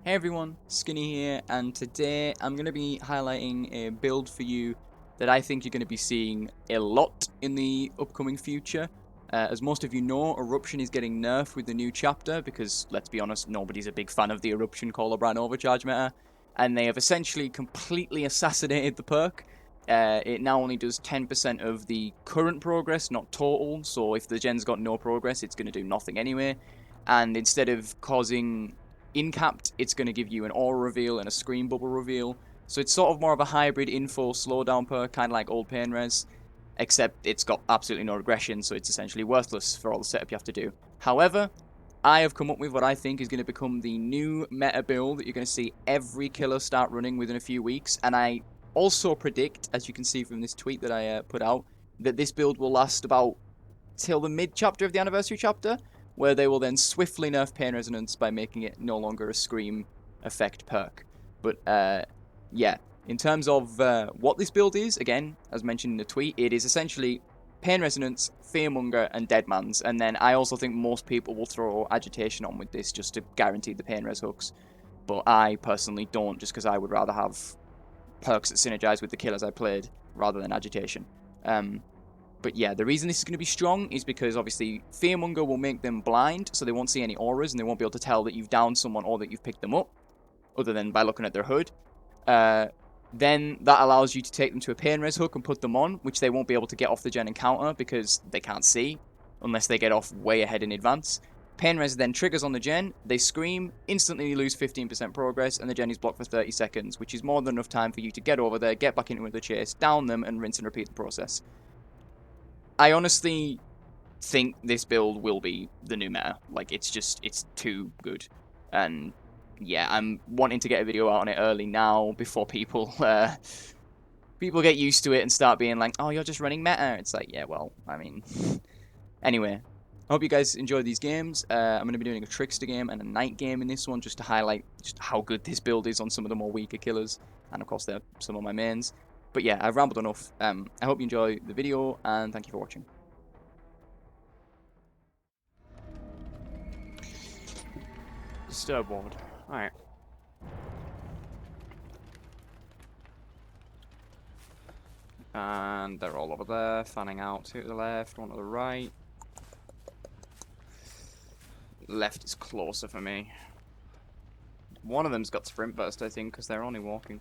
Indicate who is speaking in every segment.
Speaker 1: Hey everyone, Skinny here, and today I'm going to be highlighting a build for you that I think you're going to be seeing a lot in the upcoming future. As most of you know, Eruption is getting nerfed with the new chapter because, let's be honest, nobody's a big fan of the Eruption Colorbrand Overcharge meta, and they have essentially completely assassinated the perk. It now only does 10% of the current progress, not total, so if the gen's got no progress, it's going to do nothing anyway. And instead of causing incapped, it's going to give you an aura reveal and a screen bubble reveal. So it's sort of more of a hybrid info slowdown perk, kind of like old pain res, except it's got absolutely no regression, so it's essentially worthless for all the setup you have to do. However, I have come up with what I think is going to become the new meta build that you're going to see every killer start running within a few weeks, and I also predict, as you can see from this tweet that I put out, that this build will last about till the mid-chapter of the anniversary chapter, where they will then swiftly nerf Pain Resonance by making it no longer a Scream effect perk. But, yeah, in terms of what this build is, again, as mentioned in the tweet, it is essentially Pain Resonance, Fearmonger, and Deadman's, and then I also think most people will throw Agitation on with this just to guarantee the Pain Res hooks, but I personally don't, just because I would rather have perks that synergize with the killers I played, rather than Agitation. But yeah, the reason this is going to be strong is because obviously Fearmonger will make them blind, so they won't see any auras and they won't be able to tell that you've downed someone or that you've picked them up, other than by looking at their hood. Then that allows you to take them to a Pain Res hook and put them on, which they won't be able to get off the gen and counter because they can't see, unless they get off way ahead in advance. Pain Res then triggers on the gen, they scream, instantly lose 15% progress, and the gen is blocked for 30 seconds, which is more than enough time for you to get over there, get back into the chase, down them, and rinse and repeat the process. I honestly think this build will be the new meta. Like, it's too good. And yeah, I'm wanting to get a video out on it early now before people get used to it and start being like, oh, you're just running meta. It's like, yeah, well, I mean. Anyway, I hope you guys enjoy these games. I'm going to be doing a Trickster game and a Night game in this one just to highlight just how good this build is on some of the more weaker killers. And of course, they're some of my mains. But yeah, I've rambled enough. I hope you enjoy the video, and thank you for watching.
Speaker 2: Disturb ward. Alright. And they're all over there, fanning out. Two to the left, one to the right. Left is closer for me. One of them's got sprint burst, I think, because they're only walking.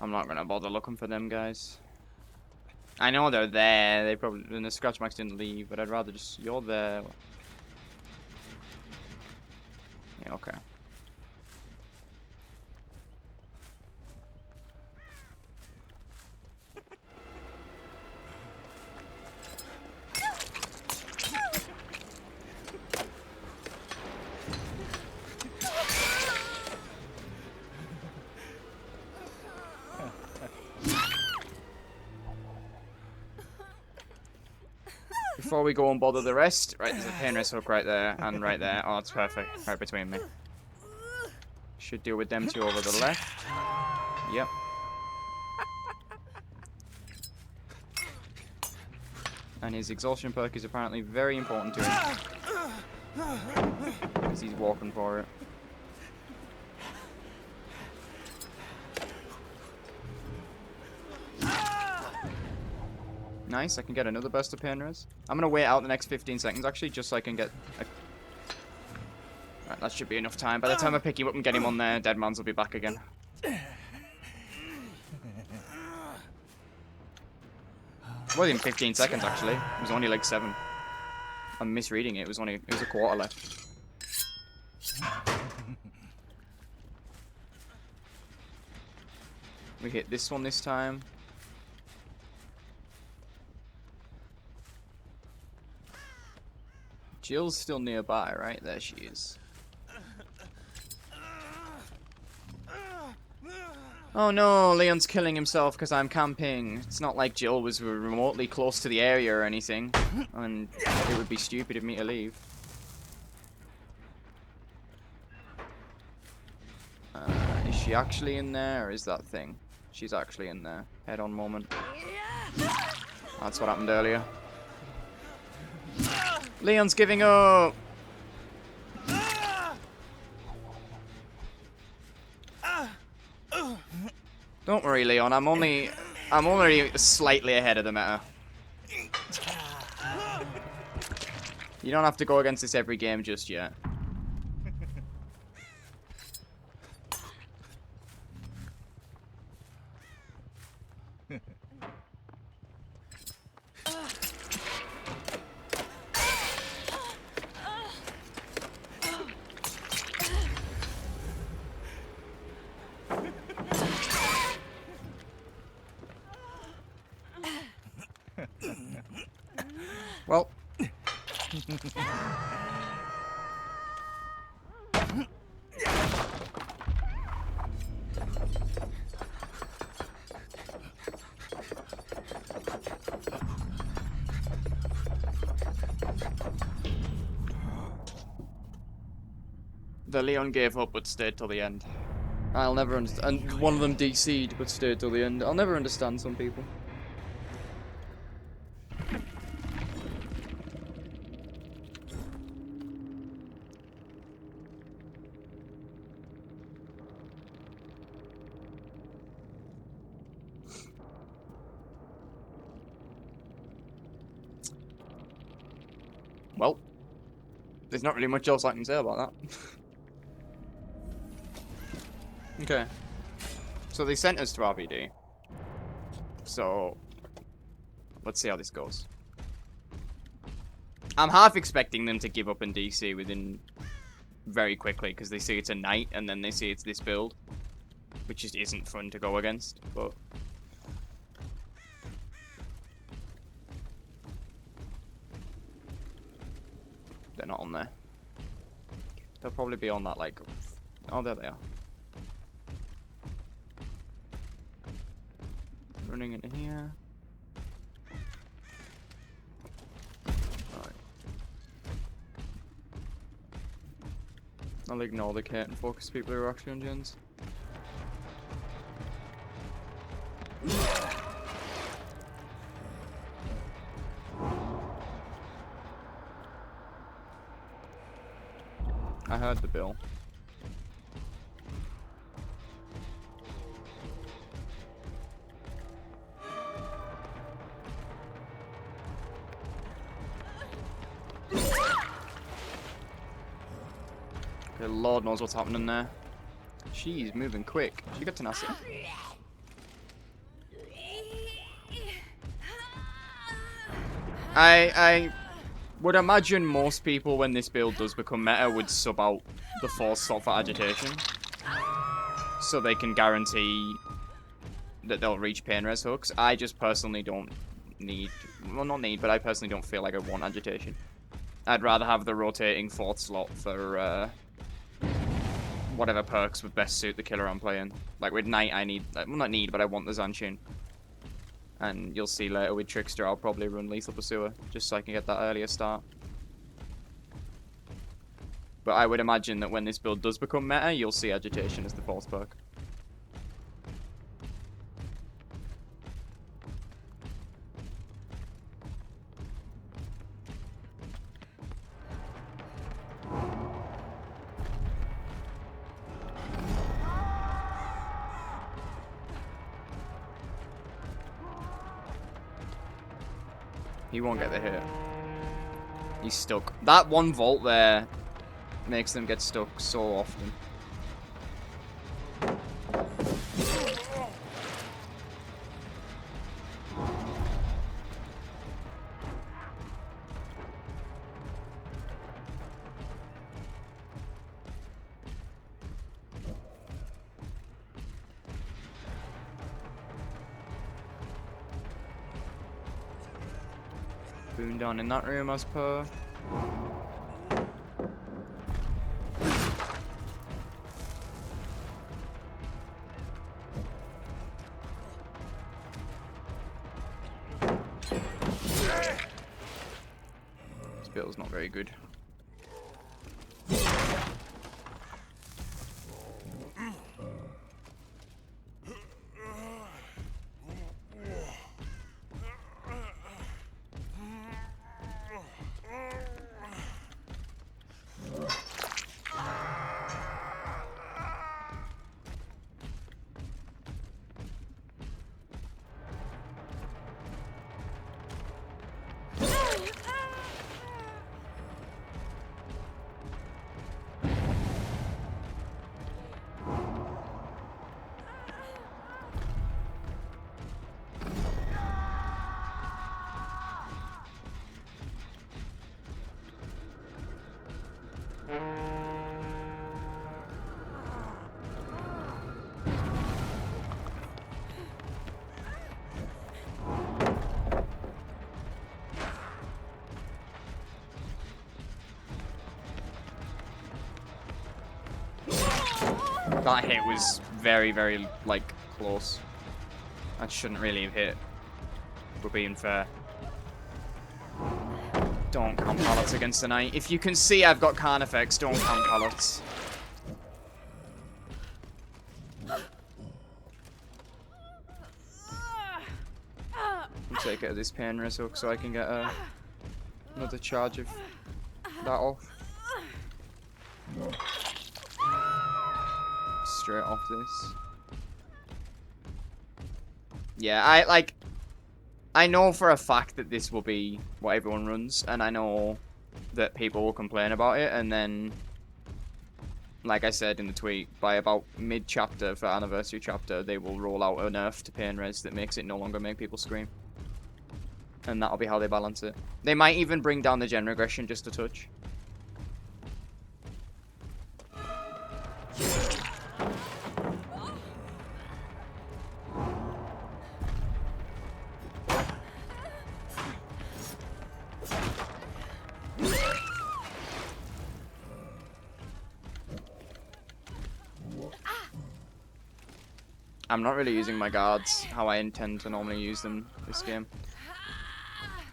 Speaker 2: I'm not gonna bother looking for them guys. I know they're there. They probably, and the scratch marks didn't leave, but I'd rather just, you're there. Yeah, okay. Before we go and bother the rest, right, there's a Pain Res hook right there, and right there. Oh, it's perfect. Right between me. Should deal with them two over the left. Yep. And his exhaustion perk is apparently very important to him. Because he's walking for it. Nice, I can get another burst of Pain Res. I'm gonna wait out the next 15 seconds actually, just so I can get a... Right, that should be enough time. By the time I pick him up and get him on there, Deadman's will be back again. It wasn't even 15 seconds actually. It was only like 7. I'm misreading it. It was a quarter left. We hit this one this time. Jill's still nearby, right? There she is. Oh no, Leon's killing himself because I'm camping. It's not like Jill was remotely close to the area or anything. And it would be stupid of me to leave. Is she actually in there, or is that thing? She's actually in there. Head-on moment. That's what happened earlier. Leon's giving up! Don't worry, Leon. I'm only slightly ahead of the meta. You don't have to go against this every game just yet. Well. The Leon gave up but stayed till the end. I'll never understand. And one of them DC'd but stayed till the end. I'll never understand some people. Well, there's not really much else I can say about that. Okay. So they sent us to RVD. So, let's see how this goes. I'm half expecting them to give up in DC within very quickly, because they see it's a knight, and then they see it's this build. Which just isn't fun to go against, but... They're not on there. They'll probably be on that, like... Oh, there they are. Running into here. Alright. I'll ignore the kit and focus people who are actually on gens. I heard the bill. Okay, Lord knows what's happening there. She's moving quick. She got tenacity. I would imagine most people, when this build does become meta, would sub out the force slot for agitation. So they can guarantee that they'll reach pain res hooks. I just personally don't need... Well, not need, but I personally don't feel like I want agitation. I'd rather have the rotating fourth slot for whatever perks would best suit the killer I'm playing. Like with Knight, I need... Well, not need, but I want the Zanshin. And you'll see later with Trickster, I'll probably run Lethal Pursuer, just so I can get that earlier start. But I would imagine that when this build does become meta, you'll see Agitation as the fourth perk. He won't get the hit. He's stuck. That one vault there makes them get stuck so often. Boon down in that room as per. This build's not very good. That hit was very, very, like, close. That shouldn't really have hit. We're being fair. Don't count pallets against the knight. If you can see I've got Carnifex, don't count pallets. I'll take it at this pain res hook so I can get another charge of that off. Straight off this. Yeah, I know for a fact that this will be what everyone runs, and I know that people will complain about it, and then, like I said in the tweet, by about mid-chapter for Anniversary Chapter, they will roll out a nerf to pain res that makes it no longer make people scream. And that'll be how they balance it. They might even bring down the gen regression just a touch. I'm not really using my guards how I intend to normally use them this game.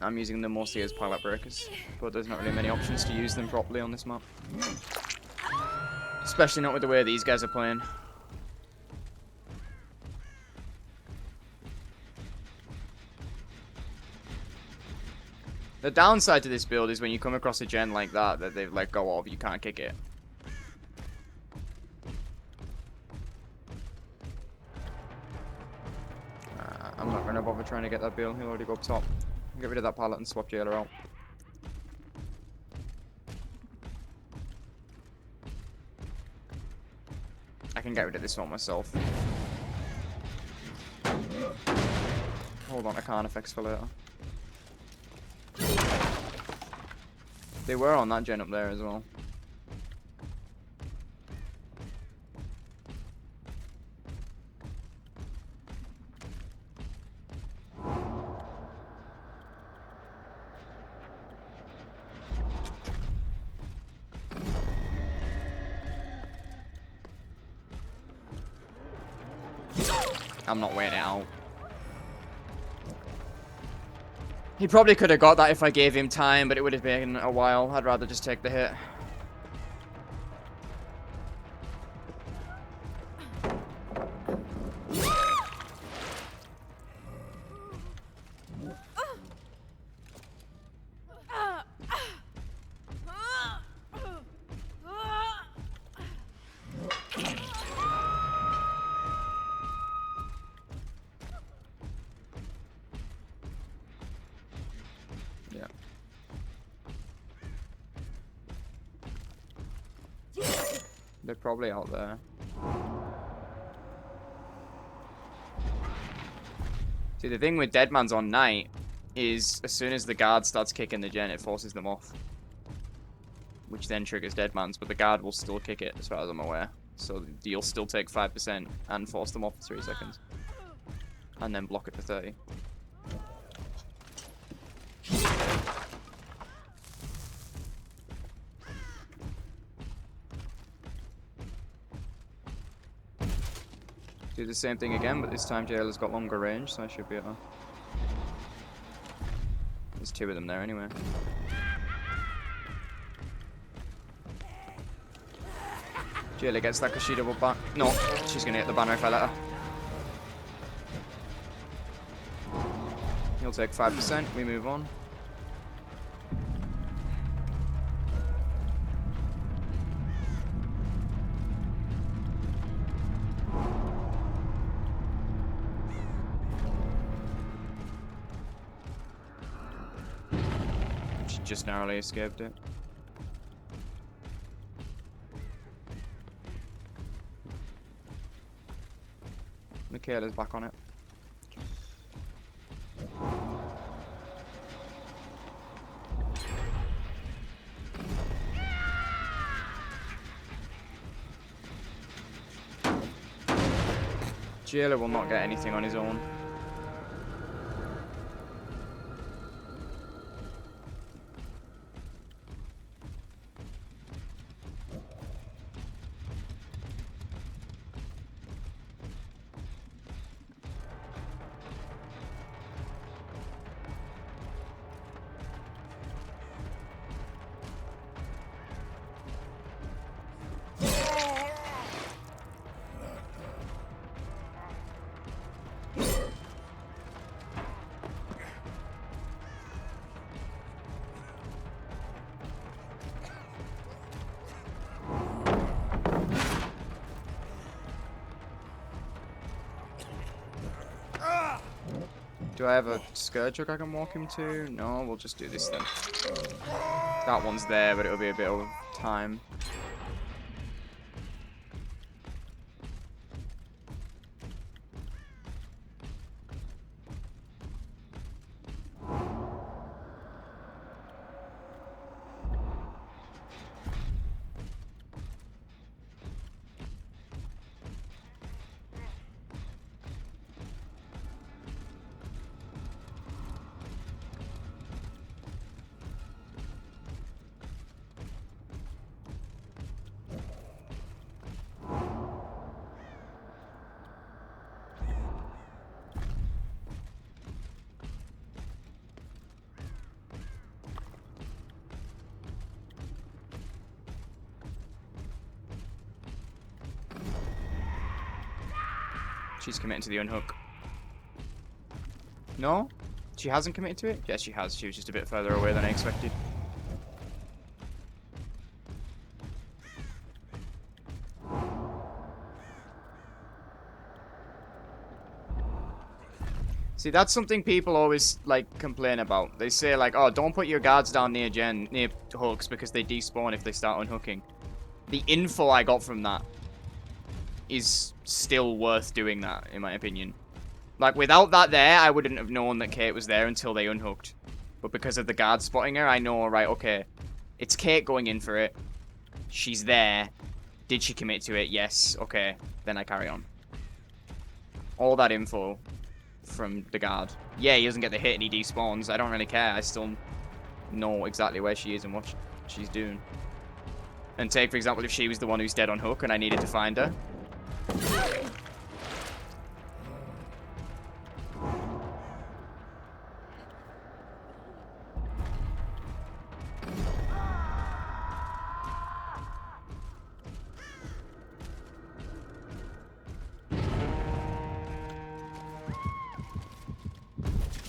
Speaker 2: I'm using them mostly as pallet breakers, but there's not really many options to use them properly on this map. Especially not with the way these guys are playing. The downside to this build is when you come across a gen like that they've let go of, you can't kick it. I'm not going to bother trying to get that build, he'll already go up top. Get rid of that pallet and swap Jailer out. I can get rid of this one myself. Hold on to Carnifex for later. They were on that gen up there as well. I'm not waiting it out. He probably could have got that if I gave him time, but it would have been a while. I'd rather just take the hit. They're probably out there. See, the thing with Deadman's on Knight is as soon as the guard starts kicking the gen, it forces them off. Which then triggers Deadman's, but the guard will still kick it as far as I'm aware. So you'll still take 5% and force them off for 3 seconds. And then block it for 30. Do the same thing again, but this time Jailer's got longer range, so I should be able to... There's 2 of them there anyway. Jailer gets that because she double back. No, she's gonna get the banner if I let her. He'll take 5%, we move on. Just narrowly escaped it. Michaela's back on it. Jailer will not get anything on his own. Do I have a Scourge hook I can walk him to? No, we'll just do this then. That one's there, but it'll be a bit of time. She's committing to the unhook. No? She hasn't committed to it? Yes, she has. She was just a bit further away than I expected. See, that's something people always, like, complain about. They say, like, oh, don't put your guards down near hooks because they despawn if they start unhooking. The info I got from that is still worth doing that, in my opinion. Like, without that there, I wouldn't have known that Kate was there until they unhooked. But because of the guard spotting her, I know, right, okay, it's Kate going in for it. She's there. Did she commit to it? Yes. Okay. Then I carry on. All that info from the guard. Yeah, he doesn't get the hit and he despawns. I don't really care. I still know exactly where she is and what she's doing. And take, for example, if she was the one who's dead on hook and I needed to find her.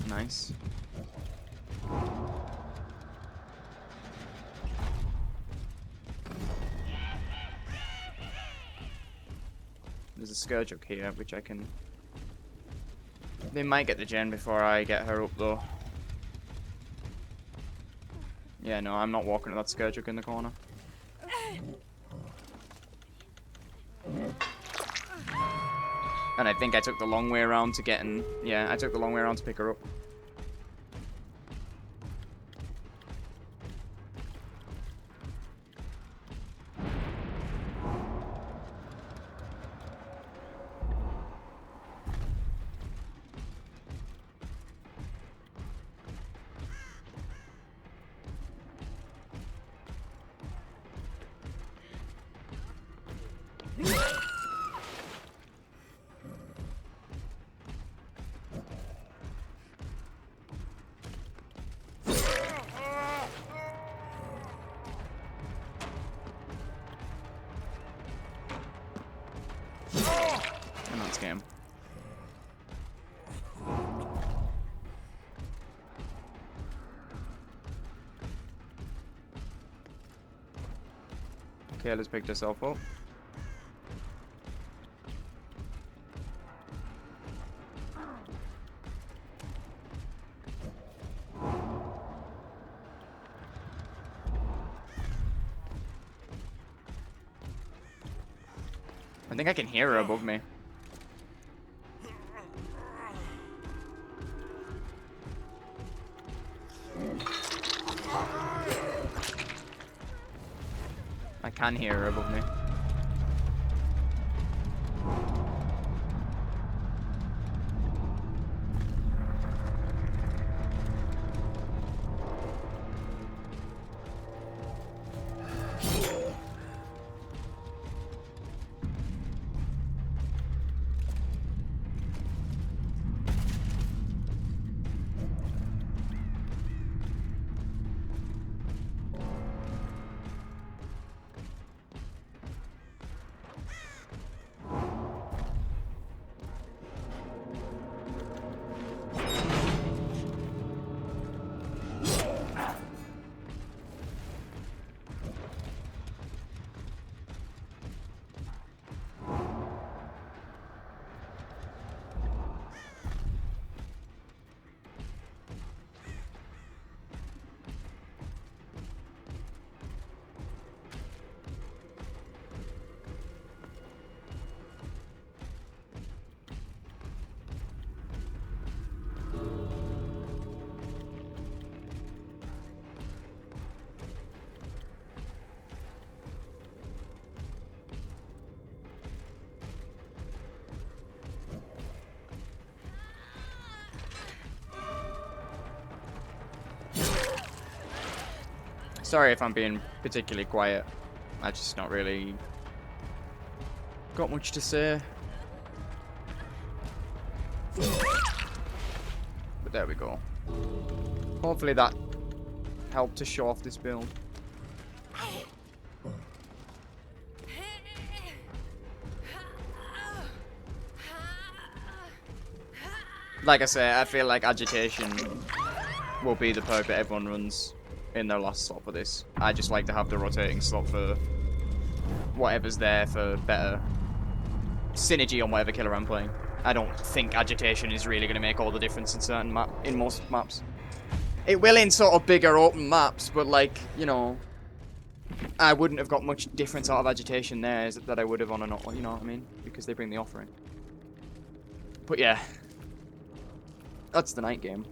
Speaker 2: Nice. There's a Scourge hook here, which I can... They might get the gen before I get her up, though. Yeah, no, I'm not walking to that Scourge hook in the corner. And I think I took the long way around to get in... Yeah, I took the long way around to pick her up. And that's game. Okay, let's pick herself up. I think I can hear her above me. I can hear her above me. Sorry if I'm being particularly quiet. I just not really got much to say. But there we go. Hopefully that helped to show off this build. Like I say, I feel like agitation will be the perk that everyone runs in their last slot for this. I just like to have the rotating slot for whatever's there for better synergy on whatever killer I'm playing. I don't think agitation is really going to make all the difference in most maps. It will in sort of bigger open maps, but like, you know, I wouldn't have got much difference out of agitation there that I would have on a not, you know what I mean? Because they bring the offering. But yeah. That's the night game.